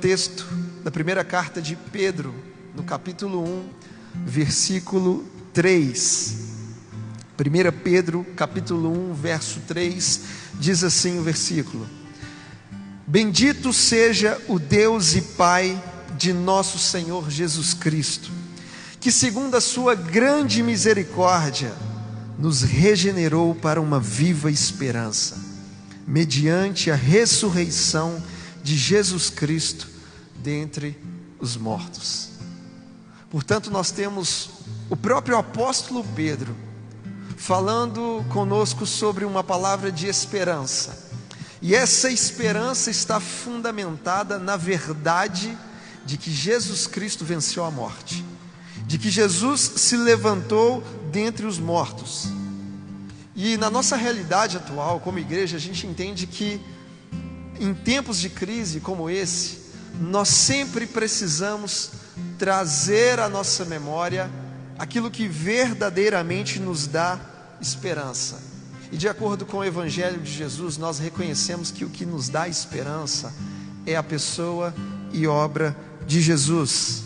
Texto da primeira carta de Pedro, no capítulo 1, versículo 3. 1 Pedro, capítulo 1, verso 3, diz assim o versículo: Bendito seja o Deus e Pai de nosso Senhor Jesus Cristo, que segundo a sua grande misericórdia, nos regenerou para uma viva esperança, mediante a ressurreição de Jesus Cristo dentre os mortos. Portanto, nós temos o próprio apóstolo Pedro falando conosco sobre uma palavra de esperança, e essa esperança está fundamentada na verdade de que Jesus Cristo venceu a morte, de que Jesus se levantou dentre os mortos. E na nossa realidade atual, como igreja, a gente entende que em tempos de crise como esse, nós sempre precisamos trazer à nossa memória aquilo que verdadeiramente nos dá esperança. E de acordo com o Evangelho de Jesus, nós reconhecemos que o que nos dá esperança é a pessoa e obra de Jesus.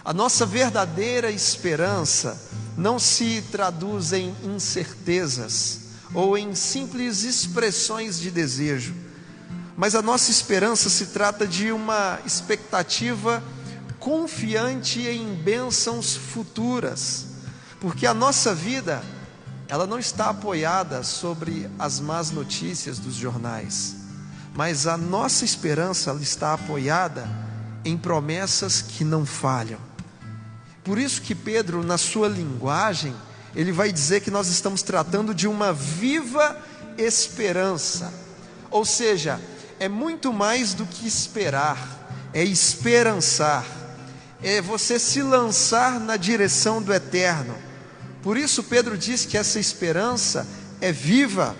A nossa verdadeira esperança não se traduz em incertezas ou em simples expressões de desejo, mas a nossa esperança se trata de uma expectativa confiante em bênçãos futuras, porque a nossa vida, ela não está apoiada sobre as más notícias dos jornais, mas a nossa esperança, ela está apoiada em promessas que não falham. Por isso que Pedro, na sua linguagem, ele vai dizer que nós estamos tratando de uma viva esperança, ou seja, é muito mais do que esperar, é esperançar, é você se lançar na direção do eterno. Por isso Pedro diz que essa esperança é viva,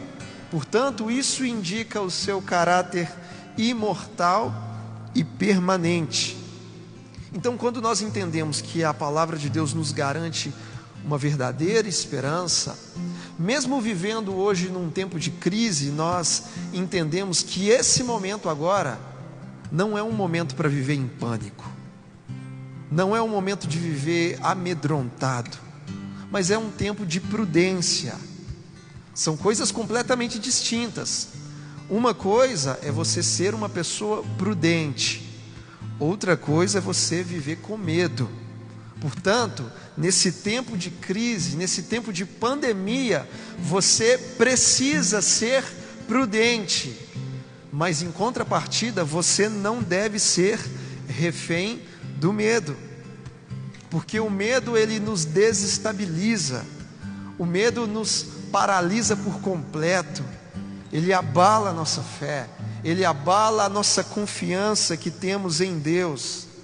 portanto isso indica o seu caráter imortal e permanente. Então, quando nós entendemos que a palavra de Deus nos garante uma verdadeira esperança, mesmo vivendo hoje num tempo de crise, nós entendemos que esse momento agora não é um momento para viver em pânico, não é um momento de viver amedrontado, mas é um tempo de prudência. São coisas completamente distintas. Uma coisa é você ser uma pessoa prudente, outra coisa é você viver com medo. Portanto, nesse tempo de crise, nesse tempo de pandemia, você precisa ser prudente, mas em contrapartida, você não deve ser refém do medo, porque o medo ele nos desestabiliza, o medo nos paralisa por completo, ele abala a nossa fé, ele abala a nossa confiança que temos em Deus.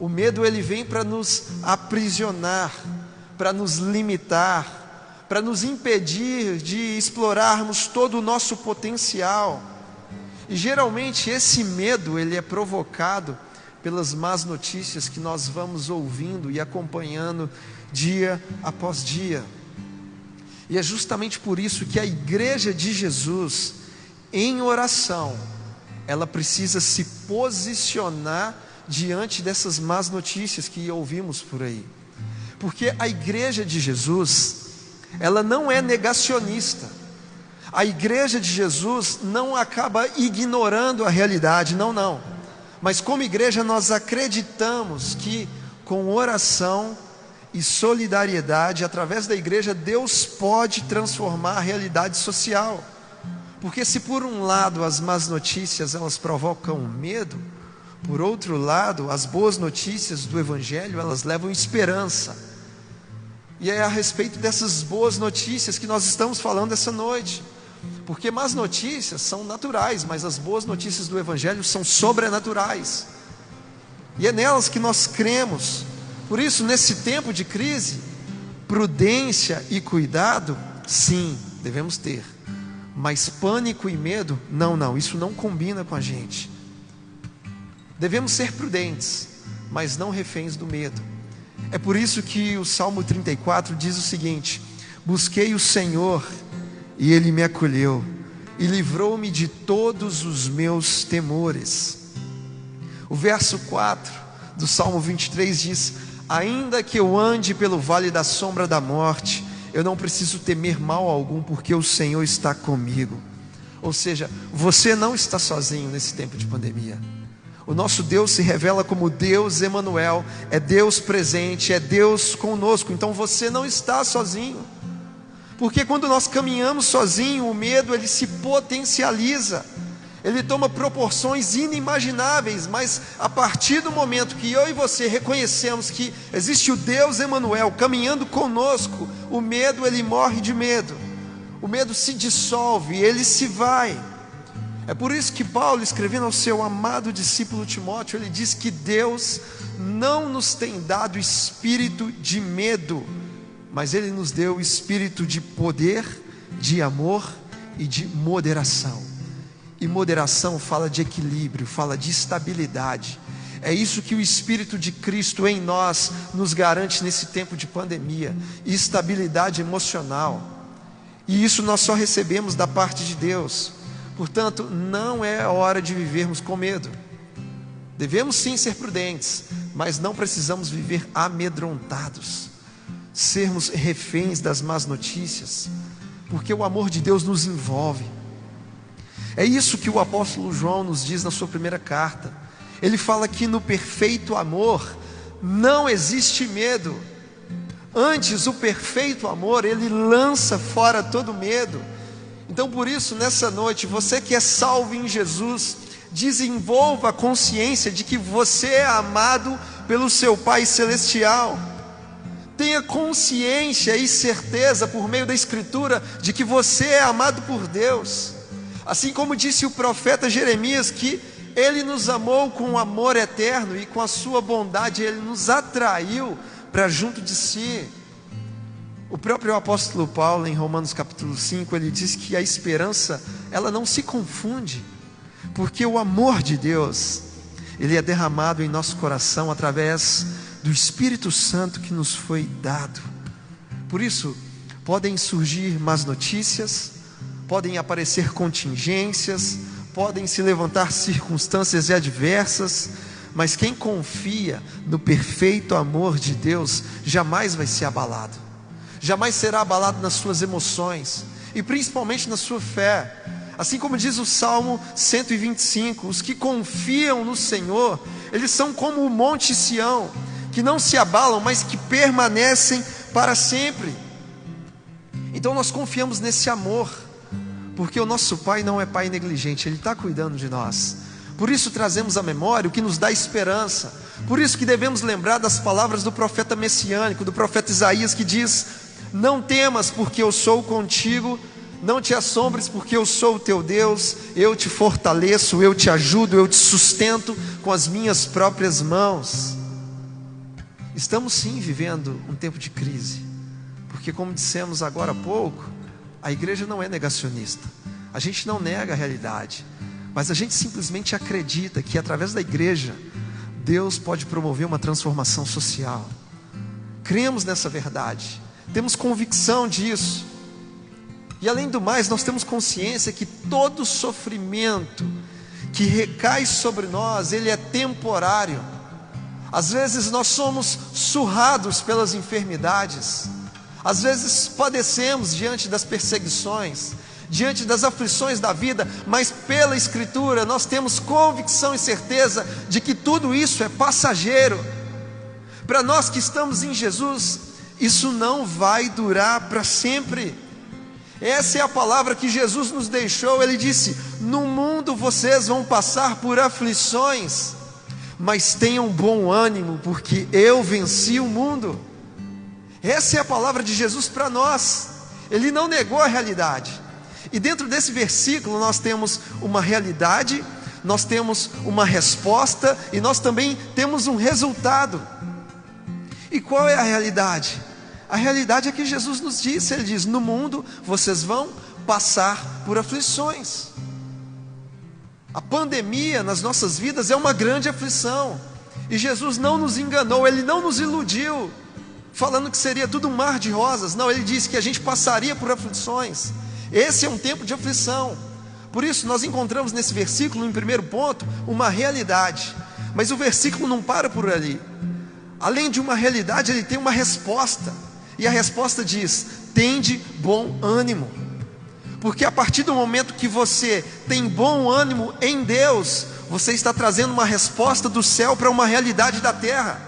O medo ele vem para nos aprisionar, para nos limitar, para nos impedir de explorarmos todo o nosso potencial. E geralmente esse medo ele é provocado pelas más notícias que nós vamos ouvindo e acompanhando dia após dia. E é justamente por isso que a igreja de Jesus, em oração, ela precisa se posicionar diante dessas más notícias que ouvimos por aí, porque a igreja de Jesus, ela não é negacionista, a igreja de Jesus não acaba ignorando a realidade, não, mas como igreja nós acreditamos que com oração e solidariedade, através da igreja, Deus pode transformar a realidade social, porque se por um lado as más notícias elas provocam medo, por outro lado, as boas notícias do Evangelho, elas levam esperança. E é a respeito dessas boas notícias que nós estamos falando essa noite. Porque más notícias são naturais, mas as boas notícias do Evangelho são sobrenaturais. E é nelas que nós cremos. Por isso, nesse tempo de crise, prudência e cuidado, sim, devemos ter. Mas pânico e medo, não, isso não combina com a gente. Devemos ser prudentes, mas não reféns do medo. É por isso que o Salmo 34 diz o seguinte: busquei o Senhor e Ele me acolheu e livrou-me de todos os meus temores. O verso 4 do Salmo 23 diz: ainda que eu ande pelo vale da sombra da morte, eu não preciso temer mal algum, porque o Senhor está comigo. Ou seja, você não está sozinho nesse tempo de pandemia. O nosso Deus se revela como Deus Emanuel, é Deus presente, é Deus conosco. Então você não está sozinho, porque quando nós caminhamos sozinho, o medo ele se potencializa, ele toma proporções inimagináveis. Mas a partir do momento que eu e você reconhecemos que existe o Deus Emanuel caminhando conosco, o medo ele morre de medo, o medo se dissolve, ele se vai. É por isso que Paulo, escrevendo ao seu amado discípulo Timóteo, ele diz que Deus não nos tem dado espírito de medo, mas Ele nos deu espírito de poder, de amor e de moderação. E moderação fala de equilíbrio, fala de estabilidade. É isso que o Espírito de Cristo em nós nos garante nesse tempo de pandemia: estabilidade emocional. E isso nós só recebemos da parte de Deus. Portanto, não é hora de vivermos com medo. Devemos sim ser prudentes, mas não precisamos viver amedrontados, sermos reféns das más notícias, porque o amor de Deus nos envolve. É isso que o apóstolo João nos diz na sua primeira carta. Ele fala que no perfeito amor não existe medo. Antes, o perfeito amor, ele lança fora todo medo. Então por isso, nessa noite, você que é salvo em Jesus, desenvolva a consciência de que você é amado pelo seu Pai Celestial. Tenha consciência e certeza por meio da Escritura de que você é amado por Deus. Assim como disse o profeta Jeremias, que Ele nos amou com um amor eterno e com a sua bondade Ele nos atraiu para junto de si. O próprio apóstolo Paulo, em Romanos capítulo 5, ele diz que a esperança, ela não se confunde, porque o amor de Deus, ele é derramado em nosso coração através do Espírito Santo que nos foi dado. Por isso, podem surgir más notícias, podem aparecer contingências, podem se levantar circunstâncias adversas, mas quem confia no perfeito amor de Deus, jamais vai ser abalado. Jamais será abalado nas suas emoções, e principalmente na sua fé. Assim como diz o Salmo 125, os que confiam no Senhor, eles são como o monte Sião, que não se abalam, mas que permanecem para sempre. Então nós confiamos nesse amor, porque o nosso Pai não é Pai negligente, Ele está cuidando de nós. Por isso trazemos à memória o que nos dá esperança. Por isso que devemos lembrar das palavras do profeta messiânico, do profeta Isaías, que diz: não temas, porque eu sou contigo, não te assombres, porque eu sou o teu Deus, eu te fortaleço, eu te ajudo, eu te sustento com as minhas próprias mãos. Estamos sim vivendo um tempo de crise, porque como dissemos agora há pouco, a igreja não é negacionista, a gente não nega a realidade, mas a gente simplesmente acredita que através da igreja, Deus pode promover uma transformação social. Cremos nessa verdade, temos convicção disso. E além do mais, nós temos consciência que todo sofrimento que recai sobre nós, ele é temporário. Às vezes nós somos surrados pelas enfermidades, às vezes padecemos diante das perseguições, diante das aflições da vida, mas pela Escritura nós temos convicção e certeza de que tudo isso é passageiro. Para nós que estamos em Jesus, isso não vai durar para sempre. Essa é a palavra que Jesus nos deixou. Ele disse: no mundo vocês vão passar por aflições, mas tenham bom ânimo, porque eu venci o mundo. Essa é a palavra de Jesus para nós. Ele não negou a realidade. E dentro desse versículo nós temos uma realidade, nós temos uma resposta e nós também temos um resultado. E qual é a realidade? A realidade é que Jesus nos disse, Ele diz: no mundo vocês vão passar por aflições. A pandemia nas nossas vidas é uma grande aflição, e Jesus não nos enganou, Ele não nos iludiu, falando que seria tudo um mar de rosas. Não, Ele disse que a gente passaria por aflições. Esse é um tempo de aflição. Por isso nós encontramos nesse versículo, em primeiro ponto, uma realidade. Mas o versículo não para por ali. Além de uma realidade, ele tem uma resposta. E a resposta diz: tende bom ânimo. Porque a partir do momento que você tem bom ânimo em Deus, você está trazendo uma resposta do céu para uma realidade da terra.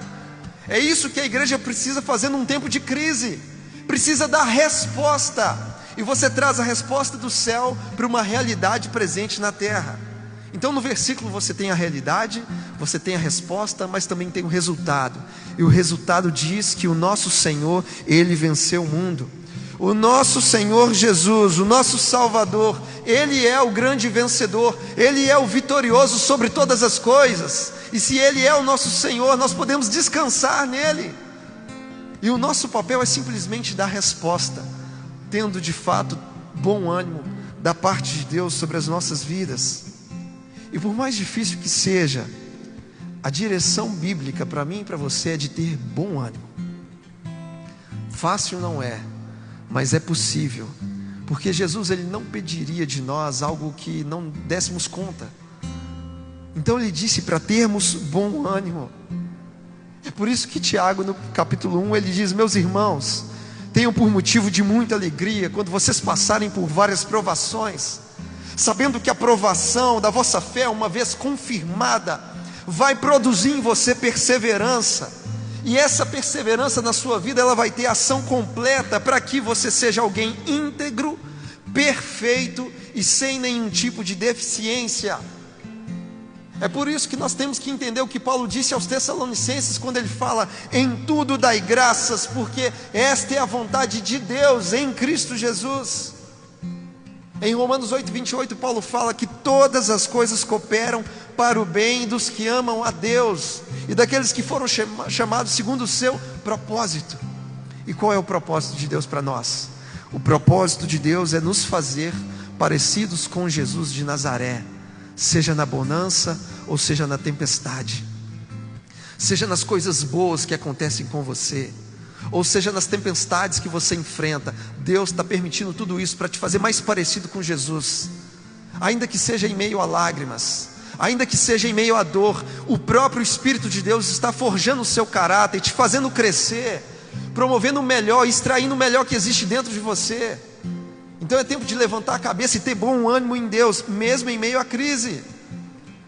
É isso que a igreja precisa fazer num tempo de crise. Precisa dar resposta. E você traz a resposta do céu para uma realidade presente na terra. Então no versículo você tem a realidade, você tem a resposta, mas também tem o resultado. E o resultado diz que o nosso Senhor, Ele venceu o mundo. O nosso Senhor Jesus, o nosso Salvador, Ele é o grande vencedor. Ele é o vitorioso sobre todas as coisas. E se Ele é o nosso Senhor, nós podemos descansar nele. E o nosso papel é simplesmente dar resposta, tendo de fato bom ânimo da parte de Deus sobre as nossas vidas. E por mais difícil que seja, a direção bíblica para mim e para você é de ter bom ânimo. Fácil não é, mas é possível, porque Jesus, Ele não pediria de nós algo que não dessemos conta. Então Ele disse para termos bom ânimo. É por isso que Tiago, no capítulo 1, ele diz: meus irmãos, tenham por motivo de muita alegria quando vocês passarem por várias provações, sabendo que a provação da vossa fé, uma vez confirmada, vai produzir em você perseverança. E essa perseverança na sua vida, ela vai ter ação completa para que você seja alguém íntegro, perfeito e sem nenhum tipo de deficiência. É por isso que nós temos que entender o que Paulo disse aos Tessalonicenses, quando ele fala: em tudo dai graças, porque esta é a vontade de Deus em Cristo Jesus. Em Romanos 8:28, Paulo fala que todas as coisas cooperam para o bem dos que amam a Deus e daqueles que foram chamados segundo o seu propósito. E qual é o propósito de Deus para nós? O propósito de Deus é nos fazer parecidos com Jesus de Nazaré, seja na bonança ou seja na tempestade, seja nas coisas boas que acontecem com você, ou seja nas tempestades que você enfrenta. Deus está permitindo tudo isso para te fazer mais parecido com Jesus. Ainda que seja em meio a lágrimas, ainda que seja em meio à dor, o próprio Espírito de Deus está forjando o seu caráter, te fazendo crescer, promovendo o melhor, extraindo o melhor que existe dentro de você. Então é tempo de levantar a cabeça e ter bom ânimo em Deus, mesmo em meio à crise.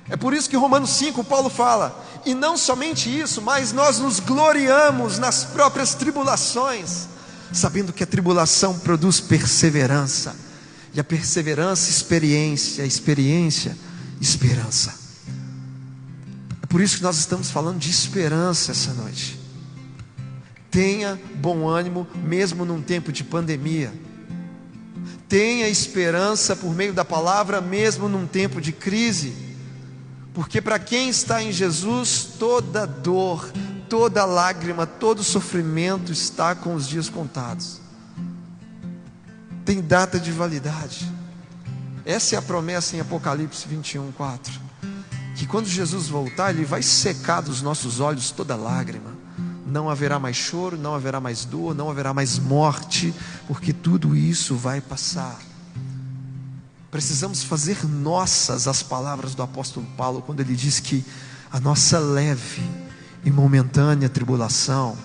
É por isso que Romanos 5, Paulo fala: e não somente isso, mas nós nos gloriamos nas próprias tribulações, sabendo que a tribulação produz perseverança, e a perseverança, experiência, a experiência, esperança. É por isso que nós estamos falando de esperança essa noite. Tenha bom ânimo, mesmo num tempo de pandemia. Tenha esperança por meio da palavra, mesmo num tempo de crise. Porque para quem está em Jesus, toda dor, toda lágrima, todo sofrimento está com os dias contados. Tem data de validade. Essa é a promessa em Apocalipse 21:4. Que quando Jesus voltar, Ele vai secar dos nossos olhos toda lágrima. Não haverá mais choro, não haverá mais dor, não haverá mais morte, porque tudo isso vai passar. Precisamos fazer nossas as palavras do apóstolo Paulo, quando ele diz que a nossa leve e momentânea tribulação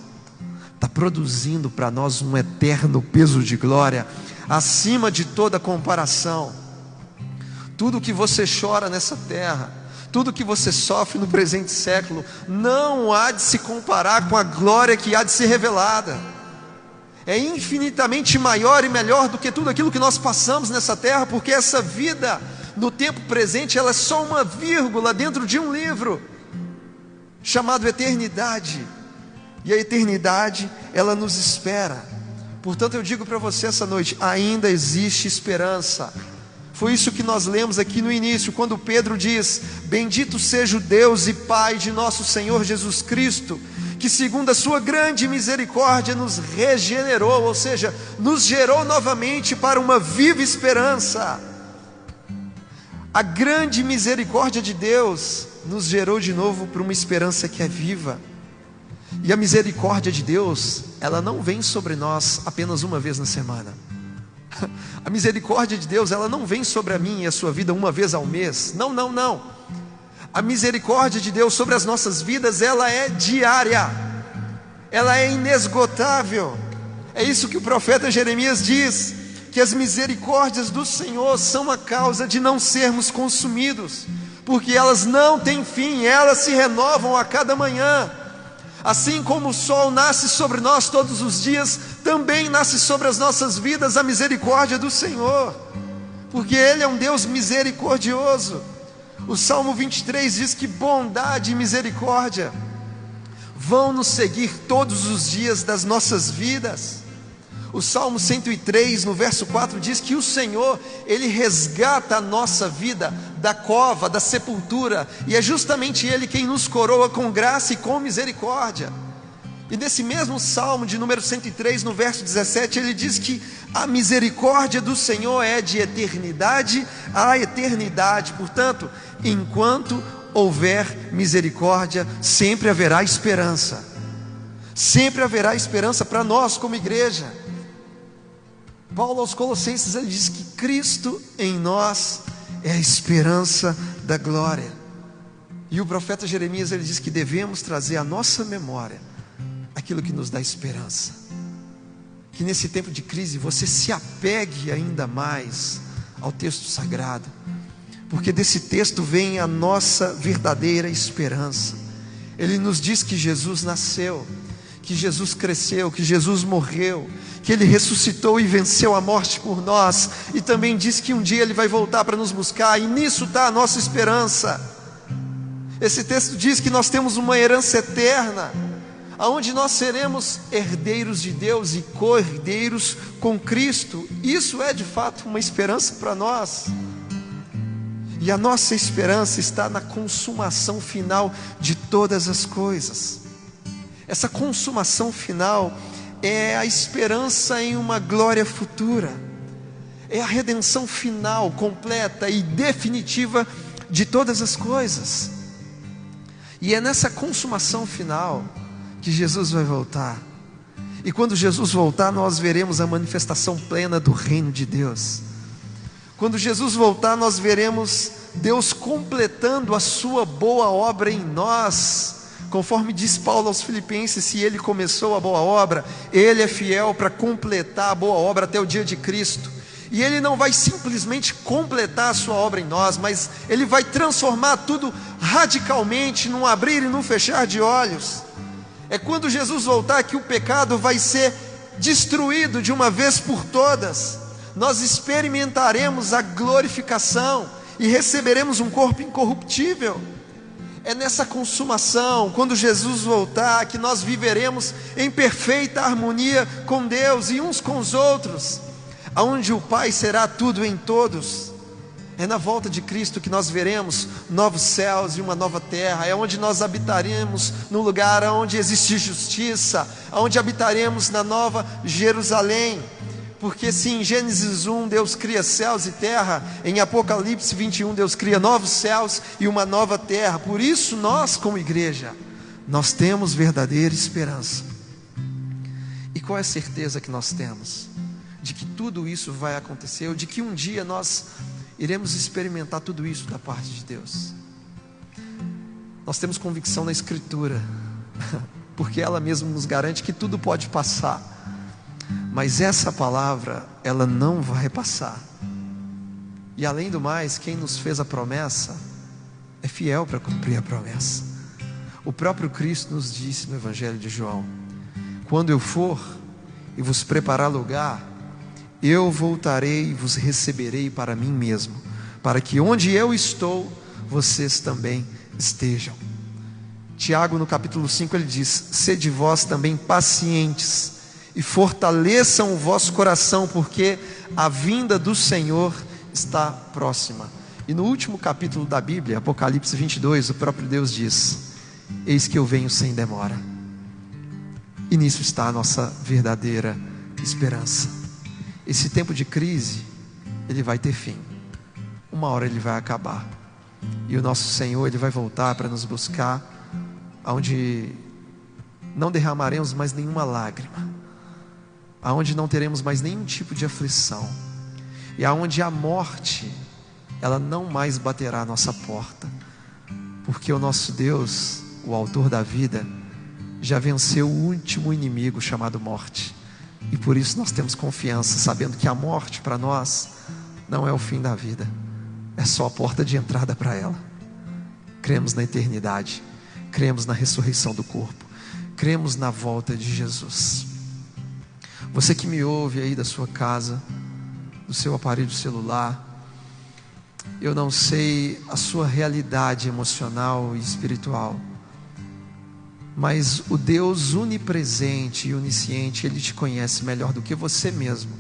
está produzindo para nós um eterno peso de glória, acima de toda comparação. Tudo que você chora nessa terra, tudo que você sofre no presente século, não há de se comparar com a glória que há de ser revelada. É infinitamente maior e melhor do que tudo aquilo que nós passamos nessa terra, porque essa vida no tempo presente, ela é só uma vírgula dentro de um livro chamado eternidade, e a eternidade, ela nos espera. Portanto eu digo para você essa noite: ainda existe esperança. Foi isso que nós lemos aqui no início, quando Pedro diz: bendito seja o Deus e Pai de nosso Senhor Jesus Cristo, que segundo a sua grande misericórdia nos regenerou, ou seja, nos gerou novamente para uma viva esperança. A grande misericórdia de Deus nos gerou de novo para uma esperança que é viva. E a misericórdia de Deus, ela não vem sobre nós apenas uma vez na semana. A misericórdia de Deus, ela não vem sobre a minha e a sua vida uma vez ao mês. Não, não, não. A misericórdia de Deus sobre as nossas vidas, ela é diária, ela é inesgotável. É isso que o profeta Jeremias diz, que as misericórdias do Senhor são a causa de não sermos consumidos, porque elas não têm fim, elas se renovam a cada manhã. Assim como o sol nasce sobre nós todos os dias, também nasce sobre as nossas vidas a misericórdia do Senhor, porque Ele é um Deus misericordioso. O Salmo 23 diz que bondade e misericórdia vão nos seguir todos os dias das nossas vidas. O Salmo 103, no verso 4, diz que o Senhor, Ele resgata a nossa vida da cova, da sepultura, e é justamente Ele quem nos coroa com graça e com misericórdia. E nesse mesmo Salmo de número 103, no verso 17, ele diz que a misericórdia do Senhor é de eternidade a eternidade. Portanto, enquanto houver misericórdia, sempre haverá esperança. Sempre haverá esperança para nós como igreja. Paulo aos Colossenses, ele diz que Cristo em nós é a esperança da glória. E o profeta Jeremias, ele diz que devemos trazer à nossa memória aquilo que nos dá esperança. Que nesse tempo de crise você se apegue ainda mais ao texto sagrado, porque desse texto vem a nossa verdadeira esperança. Ele nos diz que Jesus nasceu, que Jesus cresceu, que Jesus morreu, que Ele ressuscitou e venceu a morte por nós, e também diz que um dia Ele vai voltar para nos buscar, e nisso está a nossa esperança. Esse texto diz que nós temos uma herança eterna, aonde nós seremos herdeiros de Deus e co-herdeiros com Cristo. Isso é de fato uma esperança para nós. E a nossa esperança está na consumação final de todas as coisas. Essa consumação final é a esperança em uma glória futura, é a redenção final, completa e definitiva de todas as coisas. E é nessa consumação final que Jesus vai voltar. E quando Jesus voltar, nós veremos a manifestação plena do reino de Deus. Quando Jesus voltar, nós veremos Deus completando a sua boa obra em nós. Conforme diz Paulo aos Filipenses, se Ele começou a boa obra, Ele é fiel para completar a boa obra até o dia de Cristo. E Ele não vai simplesmente completar a sua obra em nós, mas Ele vai transformar tudo radicalmente, num abrir e num fechar de olhos. É quando Jesus voltar que o pecado vai ser destruído de uma vez por todas. Nós experimentaremos a glorificação e receberemos um corpo incorruptível. É nessa consumação, quando Jesus voltar, que nós viveremos em perfeita harmonia com Deus e uns com os outros, aonde o Pai será tudo em todos. É na volta de Cristo que nós veremos novos céus e uma nova terra. É onde nós habitaremos no lugar onde existe justiça, onde habitaremos na nova Jerusalém. Porque se em Gênesis 1 Deus cria céus e terra, em Apocalipse 21 Deus cria novos céus e uma nova terra. Por isso nós como igreja, nós temos verdadeira esperança. E qual é a certeza que nós temos? De que tudo isso vai acontecer, ou de que um dia nós iremos experimentar tudo isso da parte de Deus. Nós temos convicção na Escritura, porque ela mesma nos garante que tudo pode passar, mas essa palavra, ela não vai passar. E além do mais, quem nos fez a promessa é fiel para cumprir a promessa. O próprio Cristo nos disse no Evangelho de João: quando eu for e vos preparar lugar, eu voltarei e vos receberei para mim mesmo, para que onde eu estou, vocês também estejam. Tiago, no capítulo 5, ele diz: sede vós também pacientes, e fortaleçam o vosso coração, porque a vinda do Senhor está próxima. E no último capítulo da Bíblia, Apocalipse 22, o próprio Deus diz: eis que eu venho sem demora. E nisso está a nossa verdadeira esperança. Esse tempo de crise, ele vai ter fim. Uma hora ele vai acabar. E o nosso Senhor, Ele vai voltar para nos buscar, aonde não derramaremos mais nenhuma lágrima, aonde não teremos mais nenhum tipo de aflição, e aonde a morte, ela não mais baterá à nossa porta, Porque o nosso Deus, o autor da vida, já venceu o último inimigo chamado morte. E por isso nós temos confiança, sabendo que a morte para nós não é o fim da vida, é só a porta de entrada para ela. Cremos na eternidade, cremos na ressurreição do corpo, cremos na volta de Jesus. Você que me ouve aí da sua casa, do seu aparelho celular, eu não sei a sua realidade emocional e espiritual, mas o Deus onipresente e onisciente, Ele te conhece melhor do que você mesmo.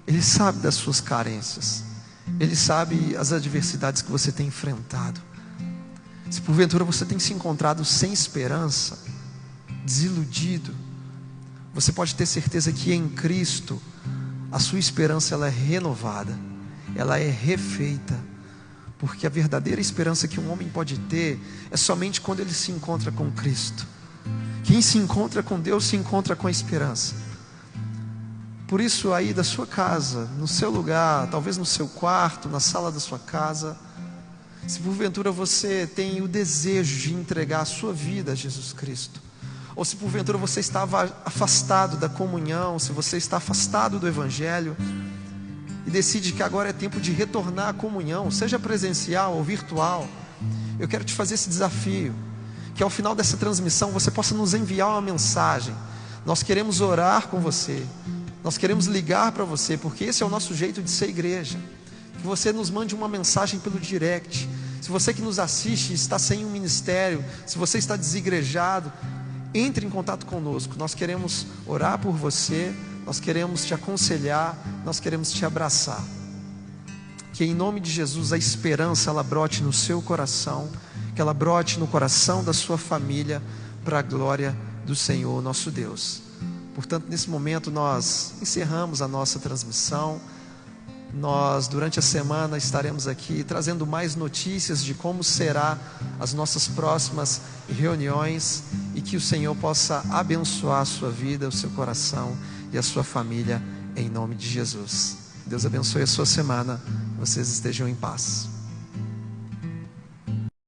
Ele sabe das suas carências, Ele sabe as adversidades que você tem enfrentado. Se porventura você tem se encontrado sem esperança, desiludido, você pode ter certeza que em Cristo a sua esperança ela é renovada, ela é refeita, porque a verdadeira esperança que um homem pode ter é somente quando ele se encontra com Cristo. Quem se encontra com Deus se encontra com a esperança. Por isso aí da sua casa, no seu lugar, talvez no seu quarto, na sala da sua casa, se porventura você tem o desejo de entregar a sua vida a Jesus Cristo, ou se porventura você estava afastado da comunhão, se você está afastado do Evangelho e decide que agora é tempo de retornar à comunhão, seja presencial ou virtual, eu quero te fazer esse desafio, que ao final dessa transmissão você possa nos enviar uma mensagem. Nós queremos orar com você, nós queremos ligar para você, porque esse é o nosso jeito de ser igreja. Que você nos mande uma mensagem pelo direct. Se você que nos assiste está sem um ministério, se você está desigrejado, entre em contato conosco. Nós queremos orar por você, nós queremos te aconselhar, nós queremos te abraçar. Que em nome de Jesus a esperança ela brote no seu coração, que ela brote no coração da sua família, para a glória do Senhor nosso Deus. Portanto, nesse momento nós encerramos a nossa transmissão. Nós durante a semana estaremos aqui trazendo mais notícias de como será as nossas próximas reuniões, e que o Senhor possa abençoar a sua vida, o seu coração e a sua família, em nome de Jesus. Deus abençoe a sua semana, vocês estejam em paz.